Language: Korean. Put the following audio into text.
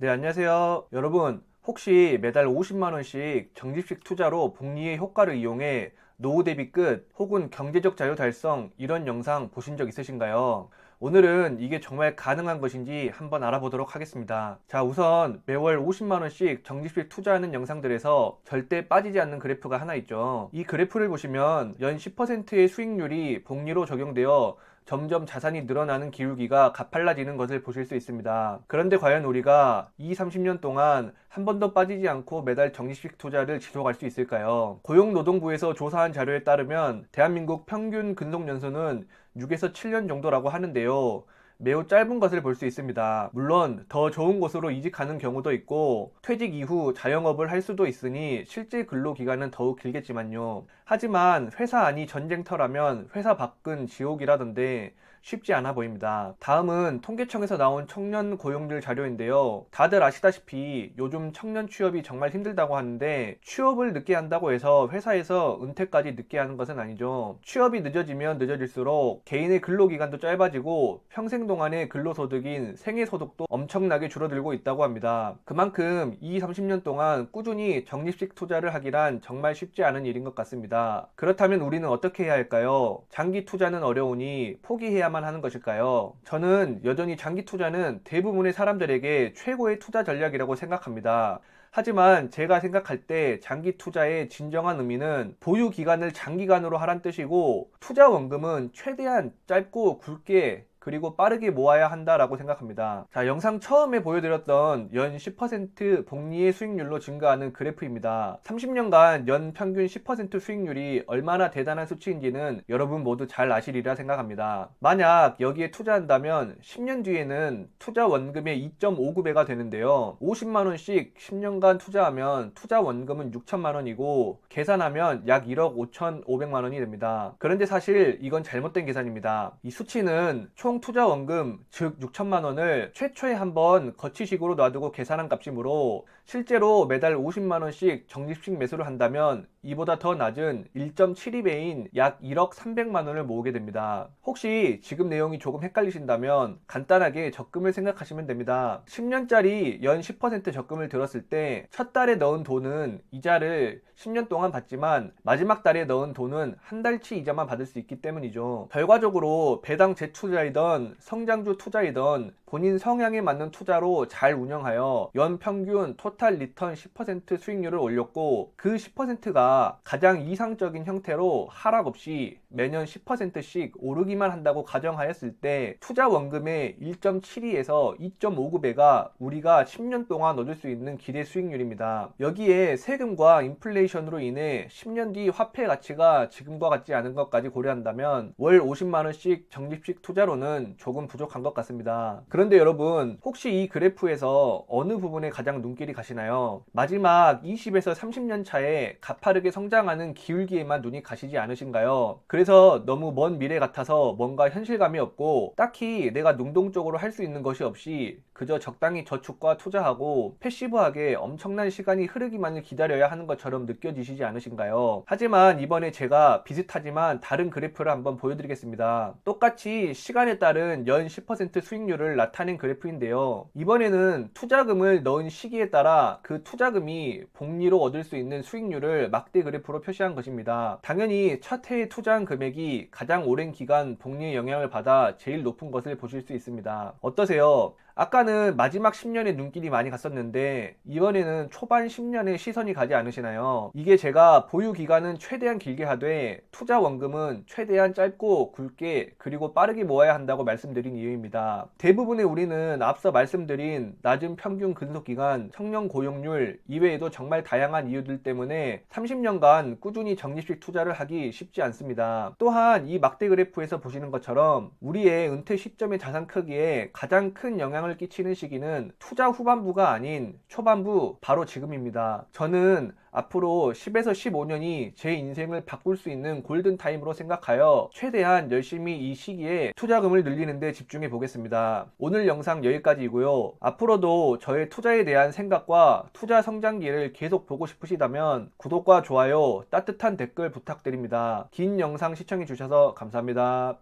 네, 안녕하세요. 여러분, 혹시 매달 50만원씩 적립식 투자로 복리의 효과를 이용해 노후 대비 끝 혹은 경제적 자유 달성 이런 영상 보신 적 있으신가요? 오늘은 이게 정말 가능한 것인지 한번 알아보도록 하겠습니다. 자, 우선 매월 50만원씩 적립식 투자하는 영상들에서 절대 빠지지 않는 그래프가 하나 있죠. 이 그래프를 보시면 연 10%의 수익률이 복리로 적용되어 점점 자산이 늘어나는 기울기가 가팔라지는 것을 보실 수 있습니다. 그런데 과연 우리가 2, 30년 동안 한 번도 빠지지 않고 매달 적립식 투자를 지속할 수 있을까요? 고용노동부에서 조사한 자료에 따르면 대한민국 평균 근속연수는 6에서 7년 정도라고 하는데요. 매우 짧은 것을 볼 수 있습니다. 물론 더 좋은 곳으로 이직하는 경우도 있고 퇴직 이후 자영업을 할 수도 있으니 실제 근로기간은 더욱 길겠지만요. 하지만 회사 안이 전쟁터라면 회사 밖은 지옥이라던데 쉽지 않아 보입니다. 다음은 통계청에서 나온 청년 고용률 자료인데요. 다들 아시다시피 요즘 청년 취업이 정말 힘들다고 하는데 취업을 늦게 한다고 해서 회사에서 은퇴까지 늦게 하는 것은 아니죠. 취업이 늦어지면 늦어질수록 개인의 근로기간도 짧아지고 평생 동안의 근로소득인 생애소득도 엄청나게 줄어들고 있다고 합니다. 그만큼 2, 30년 동안 꾸준히 적립식 투자를 하기란 정말 쉽지 않은 일인 것 같습니다. 그렇다면 우리는 어떻게 해야 할까요? 장기 투자는 어려우니 포기해야만 하는 것일까요? 저는 여전히 장기 투자는 대부분의 사람들에게 최고의 투자 전략이라고 생각합니다. 하지만 제가 생각할 때 장기 투자의 진정한 의미는 보유 기간을 장기간으로 하란 뜻이고 투자 원금은 최대한 짧고 굵게 그리고 빠르게 모아야 한다라고 생각합니다. 자, 영상 처음에 보여드렸던 연 10% 복리의 수익률로 증가하는 그래프입니다. 30년간 연 평균 10% 수익률이 얼마나 대단한 수치인지는 여러분 모두 잘 아시리라 생각합니다. 만약 여기에 투자한다면 10년 뒤에는 투자 원금의 2.59배가 되는데요. 50만원씩 10년간 투자하면 투자 원금은 6천만원이고 계산하면 약 1억 5,500만원이 됩니다. 그런데 사실 이건 잘못된 계산입니다. 이 수치는 총 투자 원금 즉 6천만 원을 최초에 한번 거치식으로 놔두고 계산한 값이므로 실제로 매달 50만 원씩 적립식 매수를 한다면 이보다 더 낮은 1.72배인 약 1억 300만 원을 모으게 됩니다. 혹시 지금 내용이 조금 헷갈리신다면 간단하게 적금을 생각하시면 됩니다. 10년짜리 연 10% 적금을 들었을 때 첫 달에 넣은 돈은 이자를 10년 동안 받지만 마지막 달에 넣은 돈은 한 달치 이자만 받을 수 있기 때문이죠. 결과적으로 배당 재투자이던 성장주 투자이던 본인 성향에 맞는 투자로 잘 운영하여 연평균 토탈 리턴 10% 수익률을 올렸고 그 10%가 가장 이상적인 형태로 하락 없이 매년 10%씩 오르기만 한다고 가정하였을 때 투자 원금의 1.72에서 2.59배가 우리가 10년 동안 얻을 수 있는 기대 수익률입니다. 여기에 세금과 인플레이션으로 인해 10년 뒤 화폐 가치가 지금과 같지 않은 것까지 고려한다면 월 50만원씩 적립식 투자로는 조금 부족한 것 같습니다. 그런데 여러분, 혹시 이 그래프에서 어느 부분에 가장 눈길이 가시나요? 마지막 20에서 30년 차에 가파르게 성장하는 기울기에만 눈이 가시지 않으신가요? 그래서 너무 먼 미래 같아서 뭔가 현실감이 없고 딱히 내가 능동적으로 할 수 있는 것이 없이 그저 적당히 저축과 투자하고 패시브하게 엄청난 시간이 흐르기만을 기다려야 하는 것처럼 느껴지시지 않으신가요? 하지만 이번에 제가 비슷하지만 다른 그래프를 한번 보여드리겠습니다. 똑같이 시간에 따른 연 10% 수익률을 나타낸 그래프인데요. 이번에는 투자금을 넣은 시기에 따라 그 투자금이 복리로 얻을 수 있는 수익률을 막대 그래프로 표시한 것입니다. 당연히 첫 해에 투자한 금액이 가장 오랜 기간 복리의 영향을 받아 제일 높은 것을 보실 수 있습니다. 어떠세요? 아까는 마지막 10년에 눈길이 많이 갔었는데 이번에는 초반 10년에 시선이 가지 않으시나요? 이게 제가 보유 기간은 최대한 길게 하되 투자 원금은 최대한 짧고 굵게 그리고 빠르게 모아야 한다고 말씀드린 이유입니다. 대부분의 우리는 앞서 말씀드린 낮은 평균 근속 기간, 청년 고용률 이외에도 정말 다양한 이유들 때문에 30년간 꾸준히 적립식 투자를 하기 쉽지 않습니다. 또한 이 막대 그래프에서 보시는 것처럼 우리의 은퇴 시점의 자산 크기에 가장 큰 영향을 끼치는 시기는 투자 후반부가 아닌 초반부 바로 지금입니다. 저는 앞으로 10에서 15년이 제 인생을 바꿀 수 있는 골든타임으로 생각하여 최대한 열심히 이 시기에 투자금을 늘리는 데 집중해 보겠습니다. 오늘 영상 여기까지이고요. 앞으로도 저의 투자에 대한 생각과 투자 성장기를 계속 보고 싶으시다면 구독과 좋아요, 따뜻한 댓글 부탁드립니다. 긴 영상 시청해 주셔서 감사합니다.